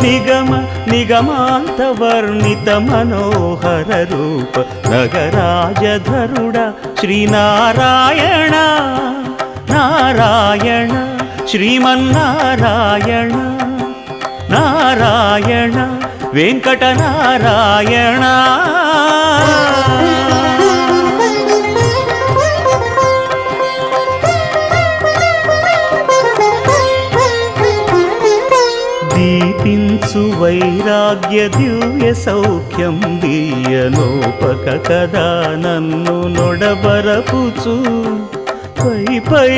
నిగమ నిగమాంత వర్ణిత మనోహర రూప నగరాజధరుడ శ్రీనారాయణ నారాయణ శ్రీమన్నారాయణ నారాయణ వెంకటనారాయణ. దీపించు వైరాగ్య దివ్య సౌఖ్యం దీయలోపక కదా నన్ను నొడబరపుచు పై పై